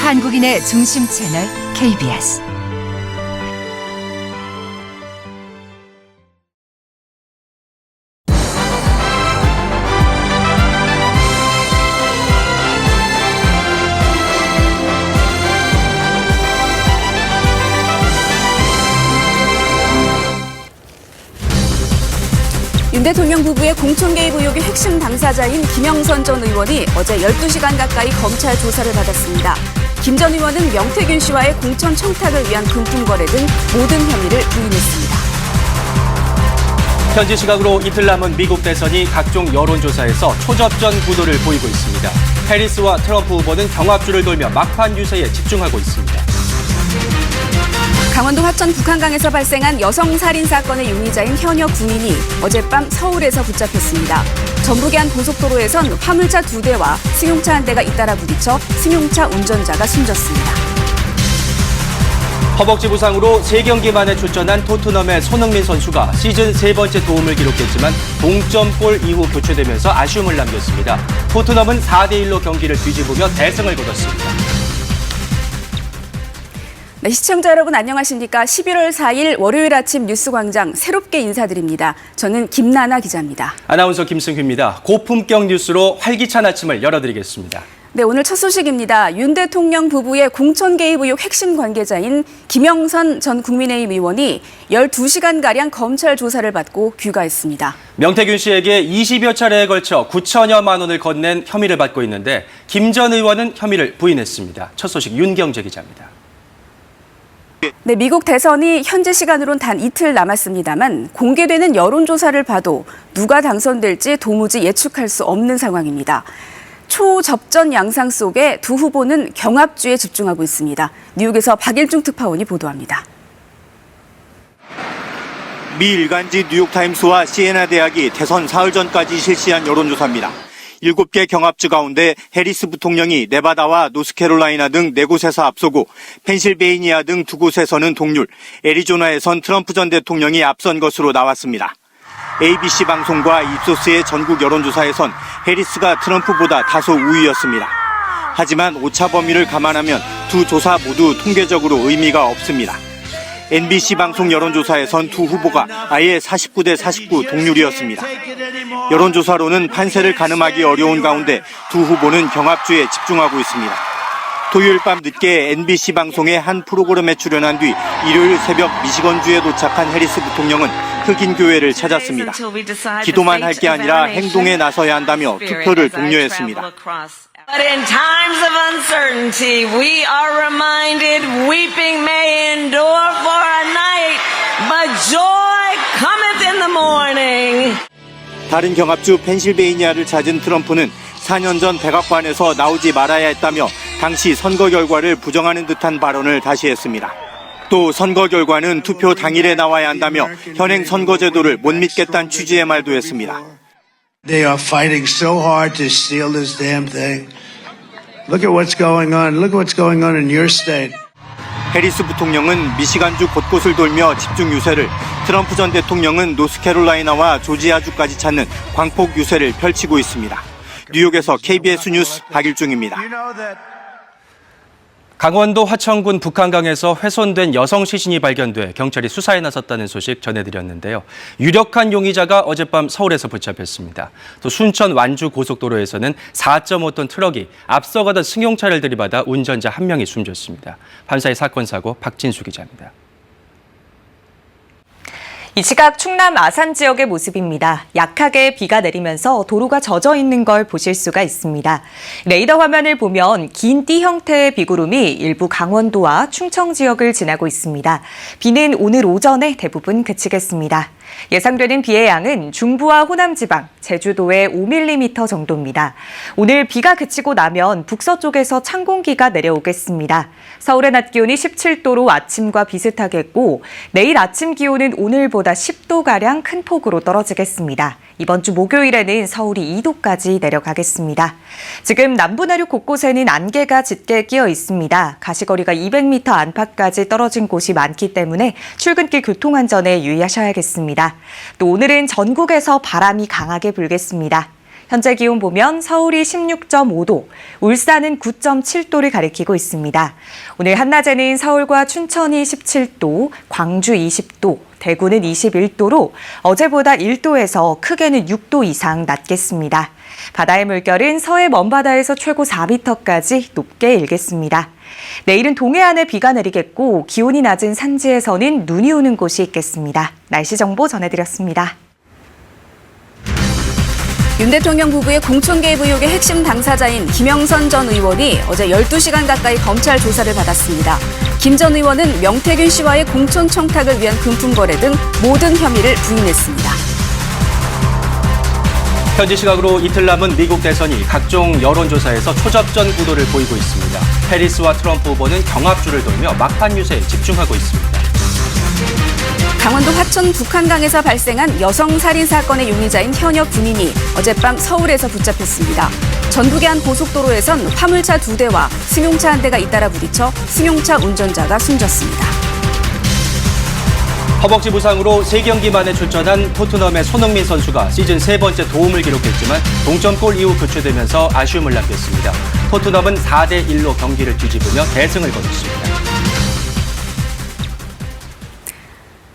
한국인의 중심 채널 KBS. 윤 대통령 부부의 공천 개입 의혹의 핵심 당사자인 김영선 전 의원이 어제 12시간 가까이 검찰 조사를 받았습니다. 김 전 의원은 명태균 씨와의 공천 청탁을 위한 금품 거래 등 모든 혐의를 부인했습니다. 현지 시각으로 이틀 남은 미국 대선이 각종 여론조사에서 초접전 구도를 보이고 있습니다. 해리스와 트럼프 후보는 경합주를 돌며 막판 유세에 집중하고 있습니다. 강원도 화천 북한강에서 발생한 여성살인 사건의 용의자인 현역 군인이 어젯밤 서울에서 붙잡혔습니다. 전북의 한 고속도로에선 화물차 2대와 승용차 1대가 잇따라 부딪혀 승용차 운전자가 숨졌습니다. 허벅지 부상으로 3경기 만에 출전한 토트넘의 손흥민 선수가 시즌 3번째 도움을 기록했지만 동점골 이후 교체되면서 아쉬움을 남겼습니다. 토트넘은 4대1로 경기를 뒤집으며 대승을 거뒀습니다. 네, 시청자 여러분 안녕하십니까? 11월 4일 월요일 아침 뉴스광장 새롭게 인사드립니다. 저는 김나나 기자입니다. 아나운서 김승휘입니다. 고품격 뉴스로 활기찬 아침을 열어드리겠습니다. 네, 오늘 첫 소식입니다. 윤 대통령 부부의 공천 개입 의혹 핵심 관계자인 김영선 전 국민의힘 의원이 12시간가량 검찰 조사를 받고 귀가했습니다. 명태균 씨에게 20여 차례에 걸쳐 9천여만 원을 건넨 혐의를 받고 있는데 김 전 의원은 혐의를 부인했습니다. 첫 소식 윤경재 기자입니다. 네, 미국 대선이 현재 시간으론 단 이틀 남았습니다만 공개되는 여론조사를 봐도 누가 당선될지 도무지 예측할 수 없는 상황입니다. 초접전 양상 속에 두 후보는 경합주에 집중하고 있습니다. 뉴욕에서 박일중 특파원이 보도합니다. 미 일간지 뉴욕타임스와 시에나 대학이 대선 사흘 전까지 실시한 여론조사입니다. 7개 경합주 가운데 해리스 부통령이 네바다와 노스캐롤라이나 등 4곳에서 앞서고 펜실베이니아 등 2곳에서는 동률, 애리조나에선 트럼프 전 대통령이 앞선 것으로 나왔습니다. ABC 방송과 입소스의 전국 여론조사에선 해리스가 트럼프보다 다소 우위였습니다. 하지만 오차 범위를 감안하면 두 조사 모두 통계적으로 의미가 없습니다. NBC 방송 여론조사에선 두 후보가 아예 49대 49 동률이었습니다. 여론조사로는 판세를 가늠하기 어려운 가운데 두 후보는 경합주에 집중하고 있습니다. 토요일 밤 늦게 NBC 방송의 한 프로그램에 출연한 뒤 일요일 새벽 미시건주에 도착한 해리스 부통령은 흑인 교회를 찾았습니다. 기도만 할 게 아니라 행동에 나서야 한다며 투표를 독려했습니다. But in times of uncertainty, we are reminded weeping may endure for a night, but joy cometh in the morning. 다른 경합주 펜실베이니아를 찾은 트럼프는 4년 전 백악관에서 나오지 말아야 했다며 당시 선거 결과를 부정하는 듯한 발언을 다시 했습니다. 또 선거 결과는 투표 당일에 나와야 한다며 현행 선거제도를 못 믿겠다는 취지의 말도 했습니다. They are fighting so hard to steal this damn thing. Look at what's going on. Look at what's going on in your state. 해리스 부통령은 미시간주 곳곳을 돌며 집중 유세를, 트럼프 전 대통령은 노스캐롤라이나와 조지아주까지 찾는 광폭 유세를 펼치고 있습니다. 뉴욕에서 KBS 뉴스 박일중입니다. 강원도 화천군 북한강에서 훼손된 여성 시신이 발견돼 경찰이 수사에 나섰다는 소식 전해드렸는데요. 유력한 용의자가 어젯밤 서울에서 붙잡혔습니다. 또 순천 완주 고속도로에서는 4.5톤 트럭이 앞서가던 승용차를 들이받아 운전자 1명이 숨졌습니다. 밤사이 사건 사고 박진수 기자입니다. 이 시각 충남 아산 지역의 모습입니다. 약하게 비가 내리면서 도로가 젖어 있는 걸 보실 수가 있습니다. 레이더 화면을 보면 긴 띠 형태의 비구름이 일부 강원도와 충청 지역을 지나고 있습니다. 비는 오늘 오전에 대부분 그치겠습니다. 예상되는 비의 양은 중부와 호남 지방, 제주도에 5mm 정도입니다. 오늘 비가 그치고 나면 북서쪽에서 찬 공기가 내려오겠습니다. 서울의 낮 기온이 17도로 아침과 비슷하겠고 내일 아침 기온은 오늘보다 10도가량 큰 폭으로 떨어지겠습니다. 이번 주 목요일에는 서울이 2도까지 내려가겠습니다. 지금 남부 내륙 곳곳에는 안개가 짙게 끼어 있습니다. 가시거리가 200m 안팎까지 떨어진 곳이 많기 때문에 출근길 교통안전에 유의하셔야겠습니다. 또 오늘은 전국에서 바람이 강하게 불겠습니다. 현재 기온 보면 서울이 16.5도, 울산은 9.7도를 가리키고 있습니다. 오늘 한낮에는 서울과 춘천이 17도, 광주 20도, 대구는 21도로 어제보다 1도에서 크게는 6도 이상 낮겠습니다. 바다의 물결은 서해 먼바다에서 최고 4m까지 높게 일겠습니다. 내일은 동해안에 비가 내리겠고 기온이 낮은 산지에서는 눈이 오는 곳이 있겠습니다. 날씨 정보 전해드렸습니다. 윤 대통령 부부의 공천 개입 의혹의 핵심 당사자인 김영선 전 의원이 어제 12시간 가까이 검찰 조사를 받았습니다. 김 전 의원은 명태균 씨와의 공천 청탁을 위한 금품 거래 등 모든 혐의를 부인했습니다. 현지 시각으로 이틀 남은 미국 대선이 각종 여론조사에서 초접전 구도를 보이고 있습니다. 해리스와 트럼프 후보는 경합주를 돌며 막판 유세에 집중하고 있습니다. 강원도 화천 북한강에서 발생한 여성 살인 사건의 용의자인 현역 군인이 어젯밤 서울에서 붙잡혔습니다. 전북의 한 고속도로에선 화물차 2대와 승용차 1대가 잇따라 부딪혀 승용차 운전자가 숨졌습니다. 허벅지 부상으로 3경기 만에 출전한 토트넘의 손흥민 선수가 시즌 3번째 도움을 기록했지만 동점골 이후 교체되면서 아쉬움을 남겼습니다. 토트넘은 4대1로 경기를 뒤집으며 대승을 거뒀습니다.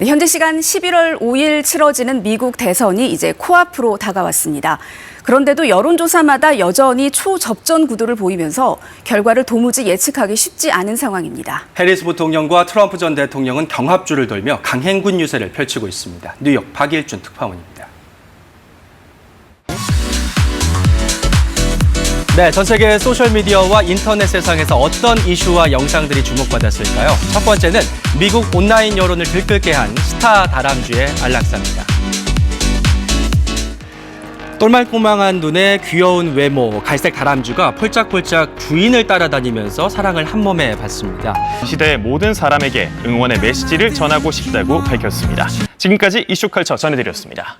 현재 시간 11월 5일 치러지는 미국 대선이 이제 코앞으로 다가왔습니다. 그런데도 여론조사마다 여전히 초접전 구도를 보이면서 결과를 도무지 예측하기 쉽지 않은 상황입니다. 해리스 부통령과 트럼프 전 대통령은 경합주를 돌며 강행군 유세를 펼치고 있습니다. 뉴욕 박일준 특파원입니다. 네, 전 세계 소셜미디어와 인터넷 세상에서 어떤 이슈와 영상들이 주목받았을까요? 첫 번째는 미국 온라인 여론을 들끓게 한 스타 다람쥐의 안락사입니다. 똘말꼬망한 눈에 귀여운 외모, 갈색 다람쥐가 폴짝폴짝 주인을 따라다니면서 사랑을 한몸에 받습니다. 시대의 모든 사람에게 응원의 메시지를 전하고 싶다고 밝혔습니다. 지금까지 이슈컬처 전해드렸습니다.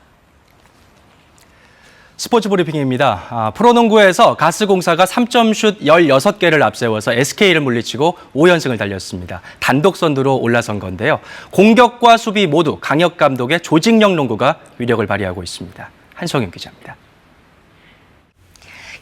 스포츠 브리핑입니다. 프로농구에서 가스공사가 3점슛 16개를 앞세워서 SK를 물리치고 5연승을 달렸습니다. 단독 선두로 올라선 건데요. 공격과 수비 모두 강혁 감독의 조직력 농구가 위력을 발휘하고 있습니다. 한성윤 기자입니다.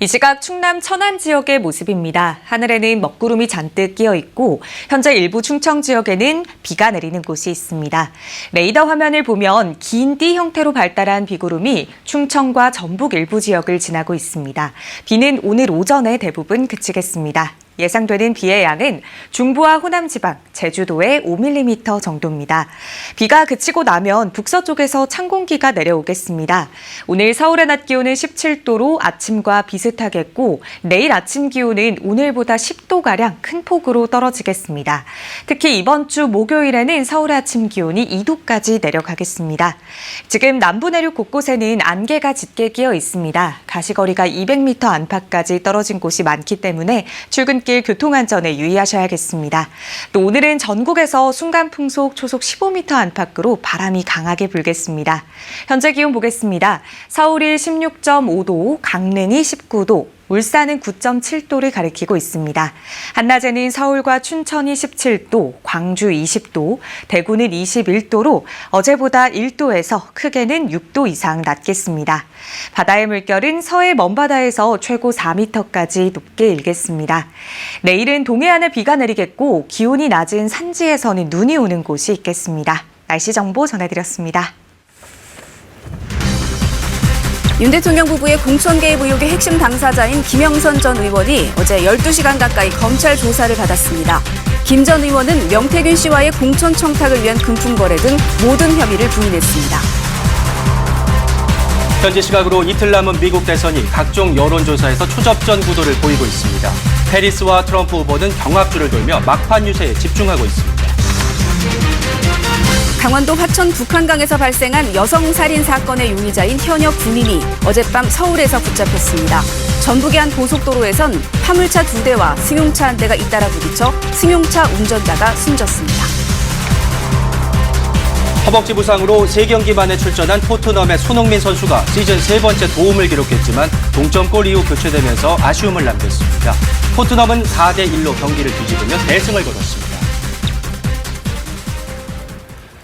이 시각 충남 천안 지역의 모습입니다. 하늘에는 먹구름이 잔뜩 끼어 있고 현재 일부 충청 지역에는 비가 내리는 곳이 있습니다. 레이더 화면을 보면 긴 띠 형태로 발달한 비구름이 충청과 전북 일부 지역을 지나고 있습니다. 비는 오늘 오전에 대부분 그치겠습니다. 예상되는 비의 양은 중부와 호남 지방, 제주도에 5mm 정도입니다. 비가 그치고 나면 북서쪽에서 찬 공기가 내려오겠습니다. 오늘 서울의 낮 기온은 17도로 아침과 비슷하겠고 내일 아침 기온은 오늘보다 10도가량 큰 폭으로 떨어지겠습니다. 특히 이번 주 목요일에는 서울의 아침 기온이 2도까지 내려가겠습니다. 지금 남부 내륙 곳곳에는 안개가 짙게 끼어 있습니다. 가시거리가 200m 안팎까지 떨어진 곳이 많기 때문에 출근길 교통안전에 유의하셔야겠습니다. 또 오늘은 전국에서 순간풍속 초속 15m 안팎으로 바람이 강하게 불겠습니다. 현재 기온 보겠습니다. 서울이 16.5도, 강릉이 19도, 울산은 9.7도를 가리키고 있습니다. 한낮에는 서울과 춘천이 17도, 광주 20도, 대구는 21도로 어제보다 1도에서 크게는 6도 이상 낮겠습니다. 바다의 물결은 서해 먼바다에서 최고 4m까지 높게 일겠습니다. 내일은 동해안에 비가 내리겠고 기온이 낮은 산지에서는 눈이 오는 곳이 있겠습니다. 날씨 정보 전해드렸습니다. 윤 대통령 부부의 공천 개입 의혹의 핵심 당사자인 김영선 전 의원이 어제 12시간 가까이 검찰 조사를 받았습니다. 김 전 의원은 명태균 씨와의 공천 청탁을 위한 금품 거래 등 모든 혐의를 부인했습니다. 현지 시각으로 이틀 남은 미국 대선이 각종 여론조사에서 초접전 구도를 보이고 있습니다. 해리스와 트럼프 후보는 경합주를 돌며 막판 유세에 집중하고 있습니다. 강원도 화천 북한강에서 발생한 여성 살인 사건의 용의자인 현역 군인이 어젯밤 서울에서 붙잡혔습니다. 전북의 한 고속도로에선 화물차 2대와 승용차 1대가 잇따라 부딪혀 승용차 운전자가 숨졌습니다. 허벅지 부상으로 3경기 만에 출전한 토트넘의 손흥민 선수가 시즌 3번째 도움을 기록했지만 동점골 이후 교체되면서 아쉬움을 남겼습니다. 토트넘은 4대1로 경기를 뒤집으며 대승을 거뒀습니다.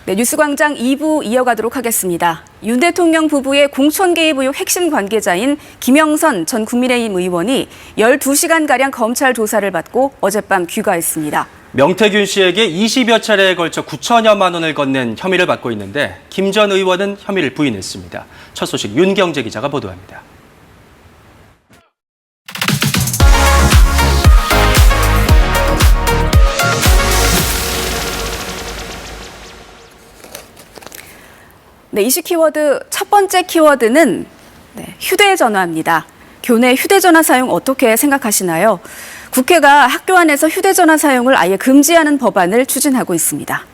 네, 뉴스광장 2부 이어가도록 하겠습니다. 윤 대통령 부부의 공천 개입 의혹 핵심 관계자인 김영선 전 국민의힘 의원이 12시간가량 검찰 조사를 받고 어젯밤 귀가했습니다. 명태균 씨에게 20여 차례에 걸쳐 9천여만 원을 건넨 혐의를 받고 있는데 김 전 의원은 혐의를 부인했습니다. 첫 소식 윤경재 기자가 보도합니다. 네, 이슈 키워드 첫 번째 키워드는 휴대전화입니다. 교내 휴대전화 사용 어떻게 생각하시나요? 국회가 학교 안에서 휴대전화 사용을 아예 금지하는 법안을 추진하고 있습니다.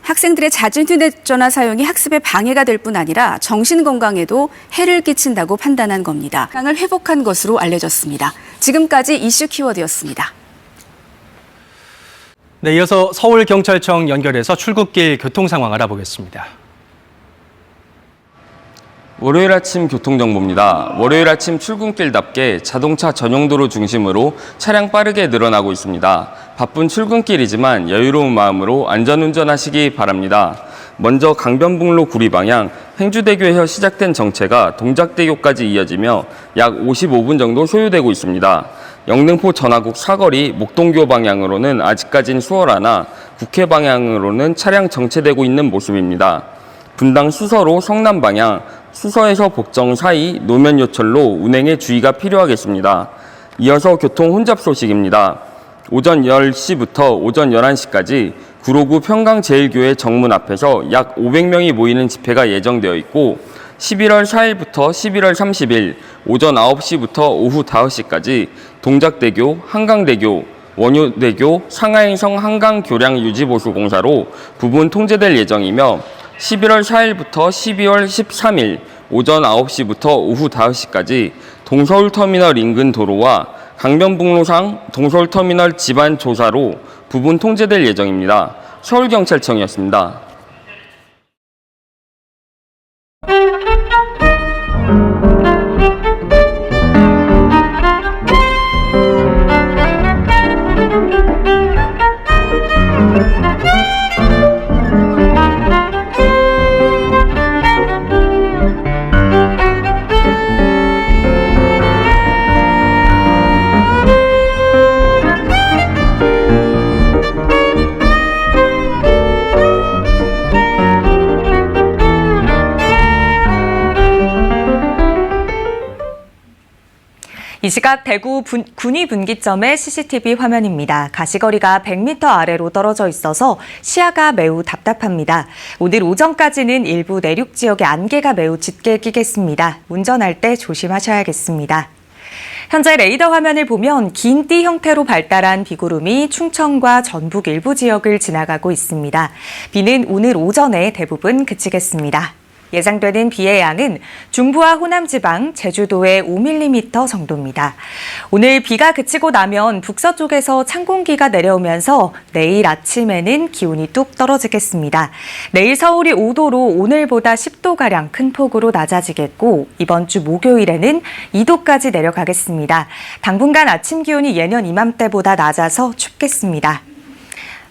학생들의 잦은 휴대전화 사용이 학습에 방해가 될 뿐 아니라 정신건강에도 해를 끼친다고 판단한 겁니다. 건강을 회복한 것으로 알려졌습니다. 지금까지 이슈 키워드였습니다. 네, 이어서 서울경찰청 연결해서 출국길 교통 상황 알아보겠습니다. 월요일 아침 교통정보입니다. 월요일 아침 출근길답게 자동차 전용도로 중심으로 차량 빠르게 늘어나고 있습니다. 바쁜 출근길이지만 여유로운 마음으로 안전운전하시기 바랍니다. 먼저 강변북로 구리 방향 행주대교에서 시작된 정체가 동작대교까지 이어지며 약 55분 정도 소요되고 있습니다. 영등포 전화국 사거리 목동교 방향으로는 아직까진 수월하나 국회 방향으로는 차량 정체되고 있는 모습입니다. 분당 수서로 성남 방향 수서에서 복정 사이 노면 요철로 운행에 주의가 필요하겠습니다. 이어서 교통 혼잡 소식입니다. 오전 10시부터 오전 11시까지 구로구 평강제일교회 정문 앞에서 약 500명이 모이는 집회가 예정되어 있고 11월 4일부터 11월 30일 오전 9시부터 오후 5시까지 동작대교, 한강대교, 원효대교, 상하행성 한강교량 유지보수공사로 부분 통제될 예정이며 11월 4일부터 12월 13일 오전 9시부터 오후 5시까지 동서울터미널 인근 도로와 강변북로상 동서울터미널 집안 조사로 부분 통제될 예정입니다. 서울경찰청이었습니다. 이 시각 대구 군위 분기점의 CCTV 화면입니다. 가시거리가 100m 아래로 떨어져 있어서 시야가 매우 답답합니다. 오늘 오전까지는 일부 내륙 지역에 안개가 매우 짙게 끼겠습니다. 운전할 때 조심하셔야겠습니다. 현재 레이더 화면을 보면 긴 띠 형태로 발달한 비구름이 충청과 전북 일부 지역을 지나가고 있습니다. 비는 오늘 오전에 대부분 그치겠습니다. 예상되는 비의 양은 중부와 호남 지방, 제주도에 5mm 정도입니다. 오늘 비가 그치고 나면 북서쪽에서 찬 공기가 내려오면서 내일 아침에는 기온이 뚝 떨어지겠습니다. 내일 서울이 5도로 오늘보다 10도가량 큰 폭으로 낮아지겠고 이번 주 목요일에는 2도까지 내려가겠습니다. 당분간 아침 기온이 예년 이맘때보다 낮아서 춥겠습니다.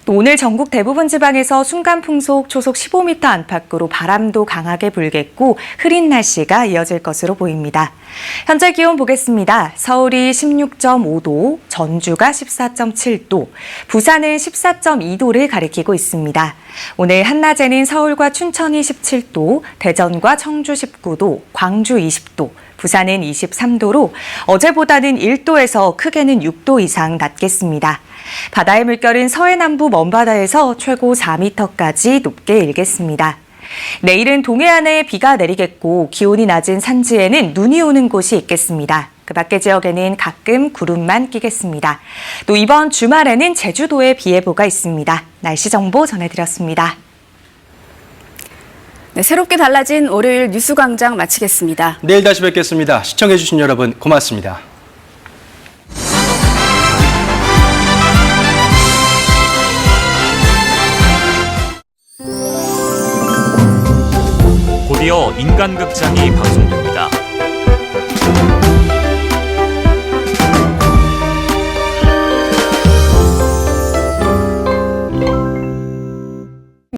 또 오늘 전국 대부분 지방에서 순간풍속 초속 15m 안팎으로 바람도 강하게 불겠고 흐린 날씨가 이어질 것으로 보입니다. 현재 기온 보겠습니다. 서울이 16.5도, 전주가 14.7도, 부산은 14.2도를 가리키고 있습니다. 오늘 한낮에는 서울과 춘천이 17도, 대전과 청주 19도, 광주 20도, 부산은 23도로 어제보다는 1도에서 크게는 6도 이상 낮겠습니다. 바다의 물결은 서해남부 먼바다에서 최고 4m까지 높게 일겠습니다. 내일은 동해안에 비가 내리겠고 기온이 낮은 산지에는 눈이 오는 곳이 있겠습니다. 그 밖의 지역에는 가끔 구름만 끼겠습니다. 또 이번 주말에는 제주도에 비 예보가 있습니다. 날씨 정보 전해드렸습니다. 네, 새롭게 달라진 월요일 뉴스광장 마치겠습니다. 내일 다시 뵙겠습니다. 시청해주신 여러분 고맙습니다. 곧이어 인간극장이 방송됩니다.